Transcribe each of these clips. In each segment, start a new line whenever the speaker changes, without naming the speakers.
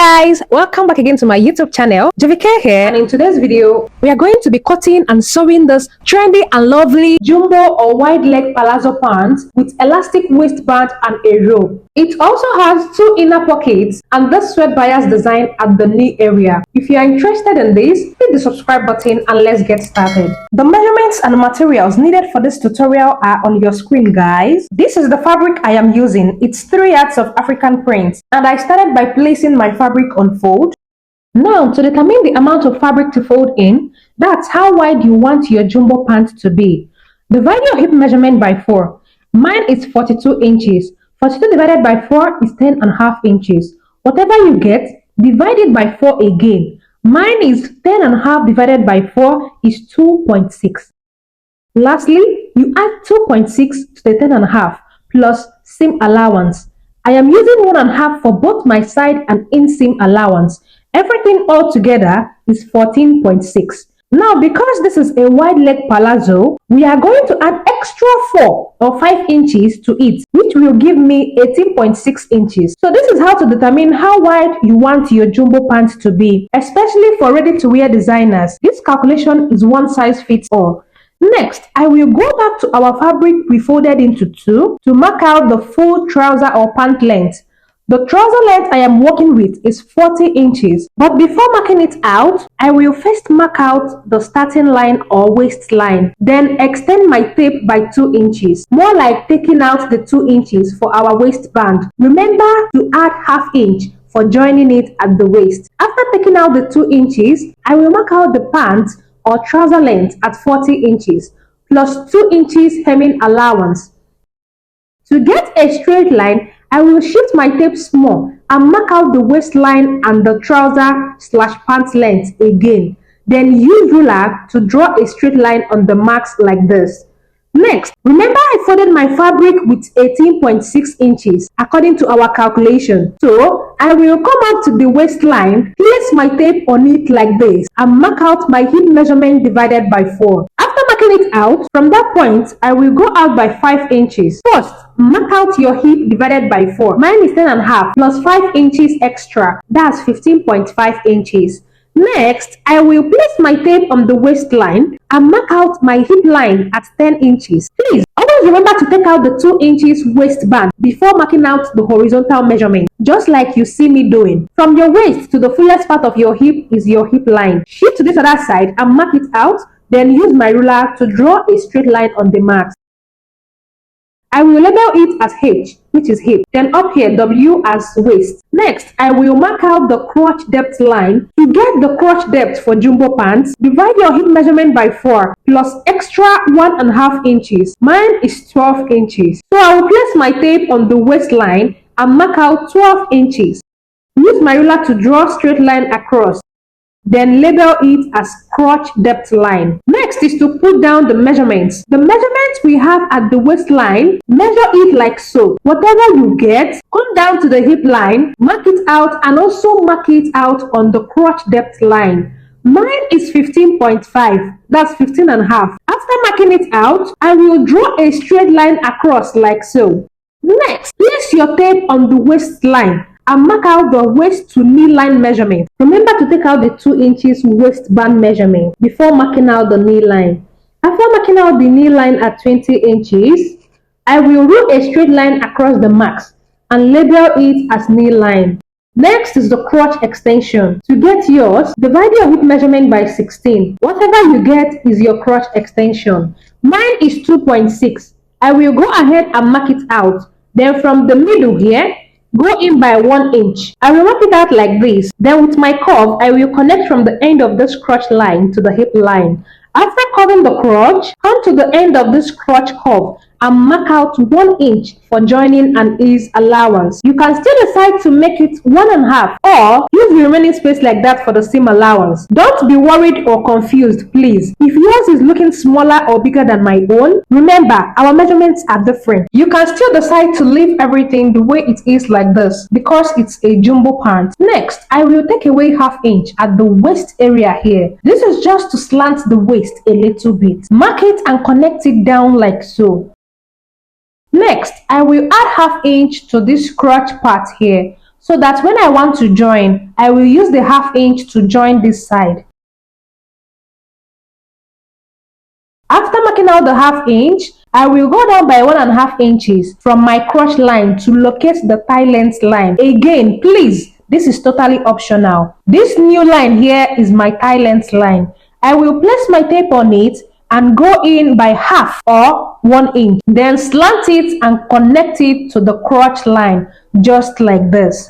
Guys, welcome back again to my YouTube channel. JVK here, and in today's video we are going to be cutting and sewing this trendy and lovely jumbo or wide leg palazzo pants with elastic waistband and a robe. It also has two inner pockets and this sweat bias design at the knee area. If you are interested in this, hit the subscribe button and let's get started. The measurements and materials needed for this tutorial are on your screen, guys. This is the fabric I am using. It's 3 yards of African print, and I started by placing my fabric on fold. Now, to determine the amount of fabric to fold in, that's how wide you want your jumbo pant to be. Divide your hip measurement by 4. Mine is 42 inches. 42 divided by 4 is 10.5 inches. Whatever you get, divide it by 4 again. Mine is 10.5 divided by 4 is 2.6. Lastly, you add 2.6 to the 10.5 plus seam allowance. I am using 1.5 for both my side and inseam allowance. Everything all together is 14.6. Now, because this is a wide leg palazzo, we are going to add extra 4 or 5 inches to it, which will give me 18.6 inches. So this is how to determine how wide you want your jumbo pant to be, especially for ready-to-wear designers. This calculation is one size fits all. Next, I will go back to our fabric we folded into 2 to mark out the full trouser or pant length. The trouser length I am working with is 40 inches, but before marking it out, I will first mark out the starting line or waistline, then extend my tape by 2 inches, more like taking out the 2 inches for our waistband. Remember to add ½ inch for joining it at the waist. After taking out the 2 inches, I will mark out the pant or trouser length at 40 inches, plus 2 inches hemming allowance. To get a straight line, I will shift my tape small and mark out the waistline and the trouser/pant length again. Then use ruler to draw a straight line on the marks like this. Next, remember I folded my fabric with 18.6 inches according to our calculation. So I will come up to the waistline, place my tape on it like this, and mark out my hip measurement divided by 4. After marking it out, from that point, I will go out by 5 inches. First, mark out your hip divided by 4. Mine is 10.5 plus 5 inches extra. That's 15.5 inches. Next, I will place my tape on the waistline and mark out my hip line at 10 inches. Please, always remember to take out the 2 inches waistband before marking out the horizontal measurement, just like you see me doing. From your waist to the fullest part of your hip is your hip line. Shift to this other side and mark it out, then use my ruler to draw a straight line on the marks. I will label it as H, which is hip, then up here W as waist. Next, I will mark out the crotch depth line. To get the crotch depth for jumbo pants, divide your hip measurement by 4 plus extra 1.5 inches. Mine is 12 inches. So I will place my tape on the waistline and mark out 12 inches. Use my ruler to draw a straight line across. Then label it as crotch depth line. Next is to put down the measurements. The measurements we have at the waistline, measure it like so. Whatever you get, come down to the hip line, mark it out, and also mark it out on the crotch depth line. Mine is 15.5, that's 15.5. After marking it out, I will draw a straight line across like so. Next, place your tape on the waistline and mark out the waist to knee line measurement. Remember to take out the 2 inches waistband measurement before marking out the knee line. After marking out the knee line at 20 inches, I will rule a straight line across the marks and label it as knee line. Next is the crotch extension. To get yours, divide your hip measurement by 16. Whatever you get is your crotch extension. Mine is 2.6. I will go ahead and mark it out. Then from the middle here, go in by 1 inch. I will mark it out like this. Then with my curve, I will connect from the end of this crotch line to the hip line. After curving the crotch, come to the end of this crotch curve and mark out 1 inch for joining and ease allowance. You can still decide to make it 1.5 or use the remaining space like that for the seam allowance. Don't be worried or confused, please. If yours is looking smaller or bigger than my own, remember our measurements are different. You can still decide to leave everything the way it is like this because it's a jumbo pant. Next, I will take away ½ inch at the waist area here. This is just to slant the waist a little bit. Mark it and connect it down like so. Next, I will add ½ inch to this crotch part here so that when I want to join, I will use the 1/2 inch to join this side. After marking out the 1/2 inch, I will go down by 1.5 inches from my crotch line to locate the thigh length line. Again, please, this is totally optional. This new line here is my thigh length line. I will place my tape on it and go in by 1/2 or 1 inch. Then slant it and connect it to the crotch line, just like this.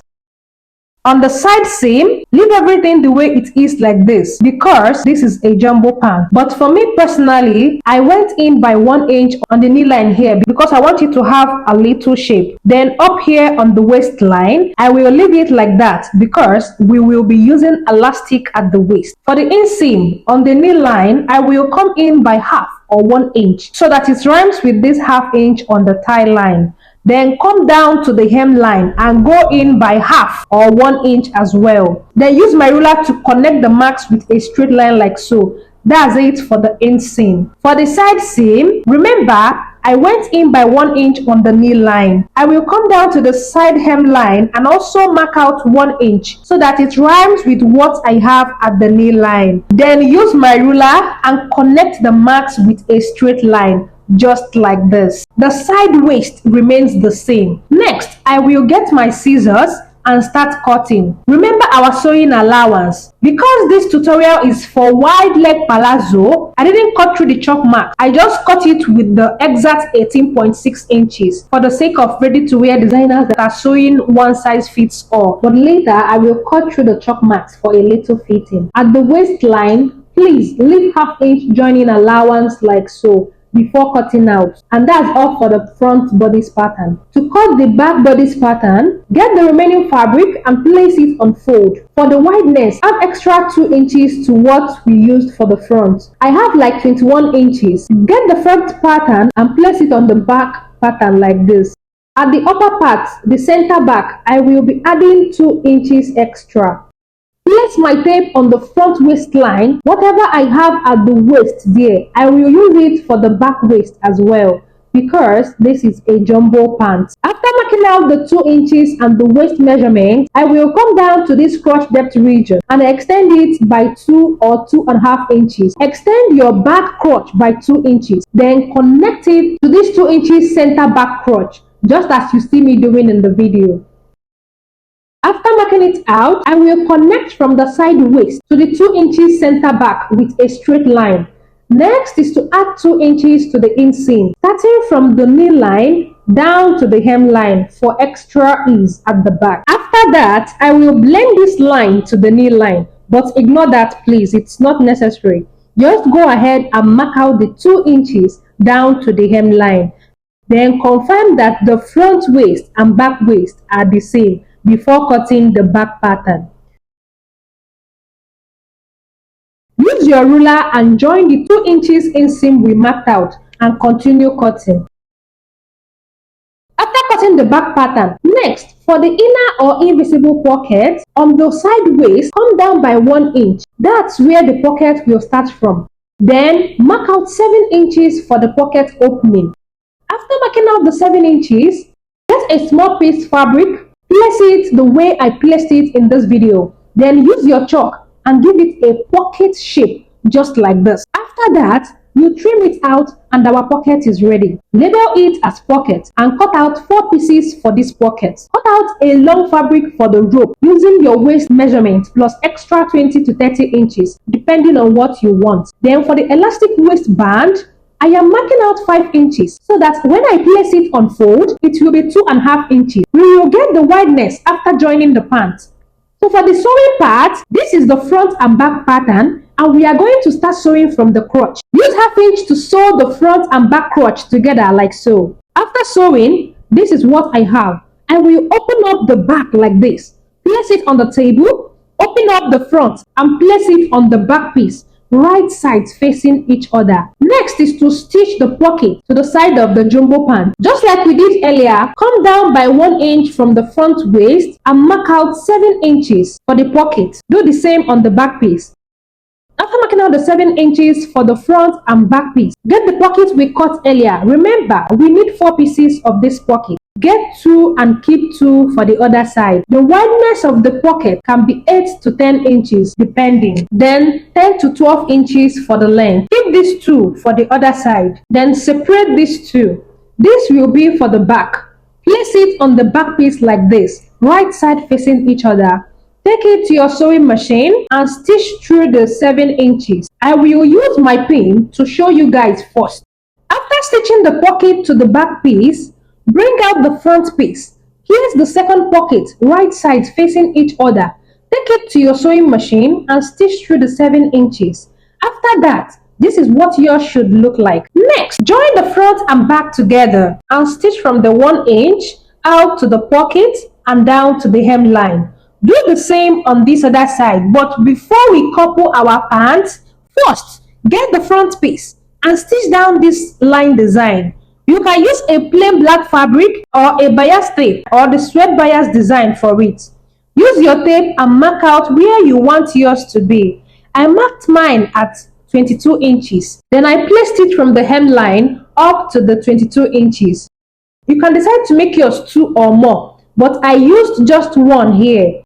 On the side seam, leave everything the way it is like this because this is a jumbo pant. But for me personally, I went in by 1 inch on the knee line here because I want it to have a little shape. Then up here on the waistline, I will leave it like that because we will be using elastic at the waist. For the inseam on the knee line, I will come in by 1/2 or 1 inch so that it rhymes with this 1/2 inch on the thigh line. Then come down to the hemline and go in by 1/2 or 1 inch as well. Then use my ruler to connect the marks with a straight line like so. That's it for the inseam. For the side seam, remember I went in by 1 inch on the knee line. I will come down to the side hemline and also mark out 1 inch so that it rhymes with what I have at the knee line. Then use my ruler and connect the marks with a straight line, just like this. The side waist remains the same. Next, I will get my scissors and start cutting. Remember our sewing allowance. Because this tutorial is for wide leg palazzo, I didn't cut through the chalk mark. I just cut it with the exact 18.6 inches for the sake of ready-to-wear designers that are sewing one size fits all. But later, I will cut through the chalk marks for a little fitting. At the waistline, please leave 1/2 inch joining allowance like so before cutting out. And that's all for the front bodice pattern. To cut the back bodice pattern, get the remaining fabric and place it on fold. For the wideness, add extra 2 inches to what we used for the front. I have like 21 inches. Get the front pattern and place it on the back pattern like this. At the upper part, the center back, I will be adding 2 inches extra. Place my tape on the front waistline. Whatever I have at the waist there, I will use it for the back waist as well because this is a jumbo pant. After marking out the 2 inches and the waist measurement, I will come down to this crotch depth region and extend it by 2 or 2.5 inches. Extend your back crotch by 2 inches. Then connect it to this 2 inches center back crotch, just as you see me doing in the video. After marking it out, I will connect from the side waist to the 2 inches center back with a straight line. Next is to add 2 inches to the inseam, starting from the knee line down to the hemline for extra ease at the back. After that, I will blend this line to the knee line, but ignore that please, it's not necessary. Just go ahead and mark out the 2 inches down to the hemline. Then confirm that the front waist and back waist are the same before cutting the back pattern. Use your ruler and join the 2 inches inseam we marked out and continue cutting. After cutting the back pattern, next, for the inner or invisible pocket, on the side waist, come down by 1 inch. That's where the pocket will start from. Then, mark out 7 inches for the pocket opening. After marking out the 7 inches, get a small piece fabric. Place it the way I placed it in this video. Then use your chalk and give it a pocket shape, just like this. After that, you trim it out and our pocket is ready. Label it as pocket and cut out 4 pieces for this pocket. Cut out a long fabric for the rope using your waist measurement plus extra 20 to 30 inches, depending on what you want. Then for the elastic waistband, I am marking out 5 inches so that when I place it on fold, it will be 2.5 inches. We will get the wideness after joining the pant. So for the sewing part, this is the front and back pattern and we are going to start sewing from the crotch. Use 1/2 inch to sew the front and back crotch together like so. After sewing, this is what I have. I will open up the back like this. Place it on the table, open up the front and place it on the back piece. Right sides facing each other. Next is to stitch the pocket to the side of the jumbo pant. Just like we did earlier, come down by 1 inch from the front waist and mark out 7 inches for the pocket. Do the same on the back piece. After marking out the 7 inches for the front and back piece, get the pocket we cut earlier. Remember, we need 4 pieces of this pocket. Get 2 and keep 2 for the other side. The wideness of the pocket can be 8 to 10 inches depending. Then 10 to 12 inches for the length. Keep these 2 for the other side. Then separate these 2. This will be for the back. Place it on the back piece like this, right side facing each other. Take it to your sewing machine and stitch through the 7 inches. I will use my pin to show you guys first. After stitching the pocket to the back piece, bring out the front piece. Here's the second pocket, right sides facing each other. Take it to your sewing machine and stitch through the 7 inches. After that, this is what yours should look like. Next, join the front and back together and stitch from the 1 inch out to the pocket and down to the hemline. Do the same on this other side, but before we couple our pants, first get the front piece and stitch down this line design. You can use a plain black fabric or a bias tape or the sweat bias design for it. Use your tape and mark out where you want yours to be. I marked mine at 22 inches. Then I placed it from the hemline up to the 22 inches. You can decide to make yours 2 or more, but I used just 1 here.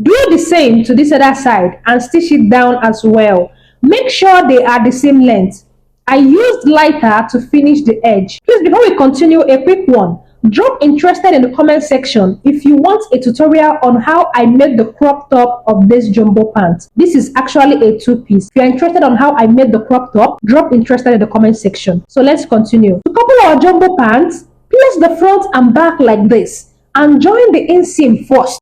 Do the same to this other side and stitch it down as well. Make sure they are the same length. I used lighter to finish the edge. Please, before we continue, a quick one. Drop interested in the comment section if you want a tutorial on how I made the crop top of this jumbo pant. This is actually a 2-piece. If you're interested on how I made the crop top, drop interested in the comment section. So let's continue. To couple our jumbo pants, place the front and back like this and join the inseam first.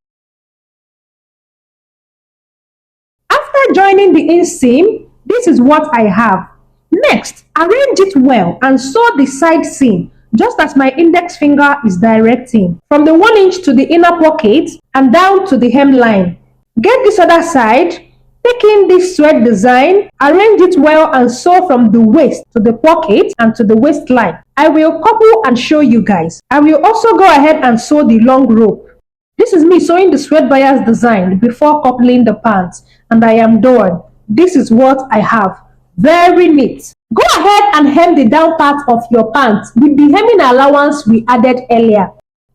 After joining the inseam, this is what I have. Next, arrange it well and sew the side seam just as my index finger is directing, from the 1 inch to the inner pocket and down to the hemline. Get this other side, take in this sweat design, arrange it well and sew from the waist to the pocket and to the waistline. I will couple and show you guys. I will also go ahead and sew the long rope. This is me sewing the sweat bias design before coupling the pants, and I am done. This is what I have. Very neat. Go ahead and hem the down part of your pants with the hemming allowance we added earlier.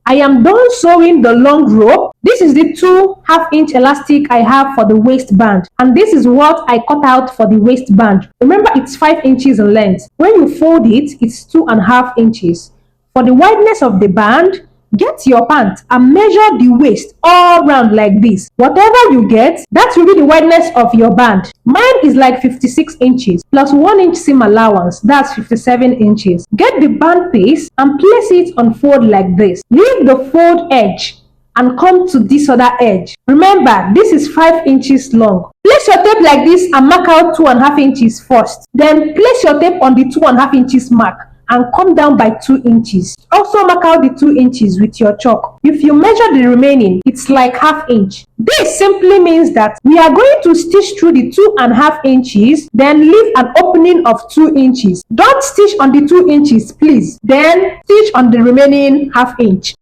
I am done sewing the long rope. This is the 2 half-inch elastic I have for the waistband, and this is what I cut out for the waistband. Remember, it's 5 inches in length. When you fold it, it's 2.5 inches. For the wideness of the band, get your pant and measure the waist all round like this. Whatever you get, that will be the wideness of your band. Mine is like 56 inches plus 1 inch seam allowance, that's 57 inches. Get the band piece and place it on fold like this. Leave the fold edge and come to this other edge. Remember, this is 5 inches long. Place your tape like this and mark out 2.5 inches first. Then place your tape on the 2.5 inches mark and come down by 2 inches. Also mark out the 2 inches with your chalk. If you measure the remaining, it's like 1/2 inch. This simply means that we are going to stitch through the 2.5 inches, then leave an opening of 2 inches. Don't stitch on the 2 inches, please. Then stitch on the remaining 1/2 inch.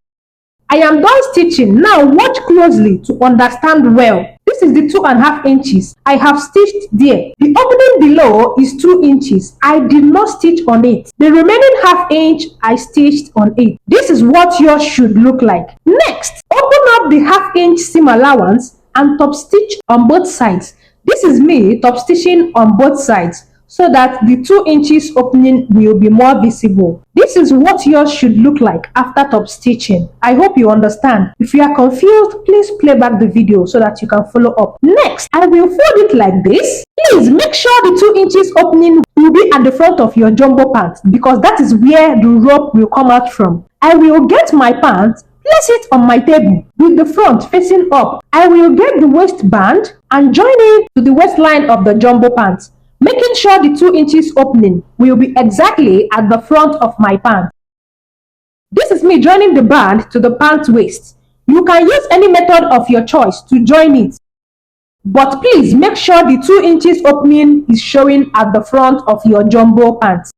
I am done stitching. Now watch closely to understand well. This is the 2.5 inches I have stitched there. The opening below is 2 inches. I did not stitch on it. The remaining 1/2 inch I stitched on it. This is what yours should look like. Next, open up the 1/2 inch seam allowance and top stitch on both sides. This is me top stitching on both sides, so that the 2 inches opening will be more visible. This is what yours should look like after top stitching. I hope you understand. If you are confused, please play back the video so that you can follow up. Next, I will fold it like this. Please make sure the 2 inches opening will be at the front of your jumbo pant, because that is where the rope will come out from. I will get my pant, place it on my table with the front facing up. I will get the waistband and join it to the waistline of the jumbo pant, making sure the 2 inches opening will be exactly at the front of my pant. This is me joining the band to the pant waist. You can use any method of your choice to join it, but please make sure the 2 inches opening is showing at the front of your jumbo pant.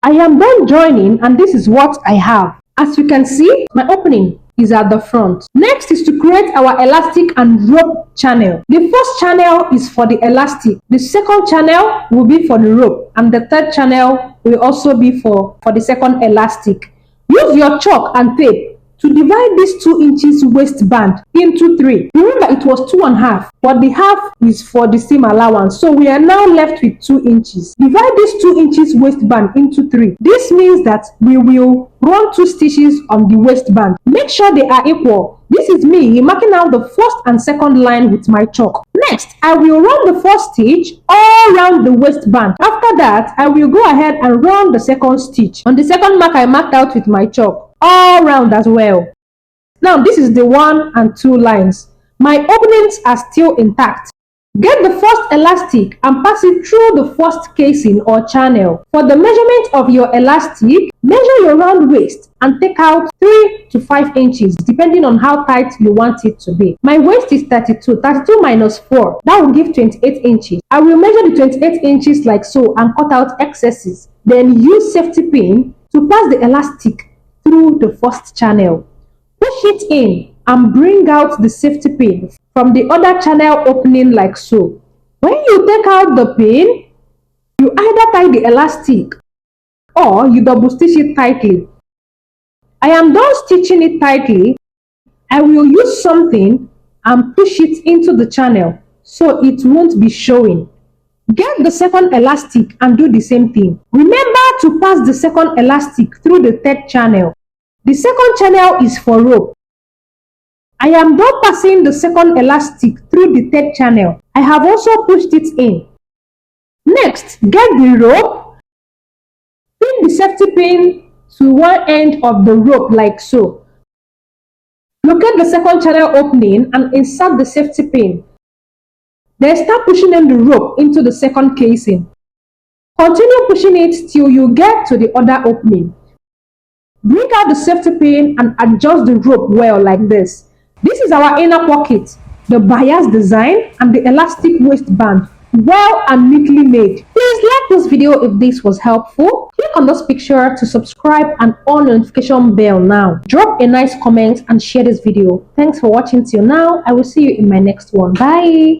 I am done joining, and this is what I have. As you can see, my opening is at the front. Next is to create our elastic and rope channel. The first channel is for the elastic, the second channel will be for the rope, and the third channel will also be for the second elastic. Use your chalk and tape to divide this 2 inches waistband into 3. Remember, it was 2.5, but the half is for the seam allowance. So we are now left with 2 inches. Divide this 2 inches waistband into 3. This means that we will run 2 stitches on the waistband. Make sure they are equal. This is me marking out the first and second line with my chalk. Next, I will run the first stitch all around the waistband. After that, I will go ahead and run the second stitch. On the second mark I marked out with my chalk, all round as well. Now this is the 1 and 2 lines. My openings are still intact. Get the first elastic and pass it through the first casing or channel. For the measurement of your elastic, measure your round waist and take out 3 to 5 inches depending on how tight you want it to be. My waist is 32. 32 minus 4, that will give 28 inches. I will measure the 28 inches like so and cut out excesses. Then use safety pin to pass the elastic through the first channel. Push it in and bring out the safety pin from the other channel opening like so. When you take out the pin, you either tie the elastic or you double stitch it tightly. I am done stitching it tightly. I will use something and push it into the channel so it won't be showing. Get the second elastic and do the same thing. Remember to pass the second elastic through the third channel. The second channel is for rope. I am done passing the second elastic through the third channel. I have also pushed it in. Next, get the rope. Pin the safety pin to one end of the rope like so. Locate the second channel opening and insert the safety pin. Then start pushing in the rope into the second casing. Continue pushing it till you get to the other opening. Bring out the safety pin and adjust the rope well like this. This is our inner pocket, the bias design and the elastic waistband, well and neatly made. Please like this video if this was helpful. Click on this picture to subscribe and on notification bell now. Drop a nice comment and share this video. Thanks for watching till now. I will see you in my next one. Bye.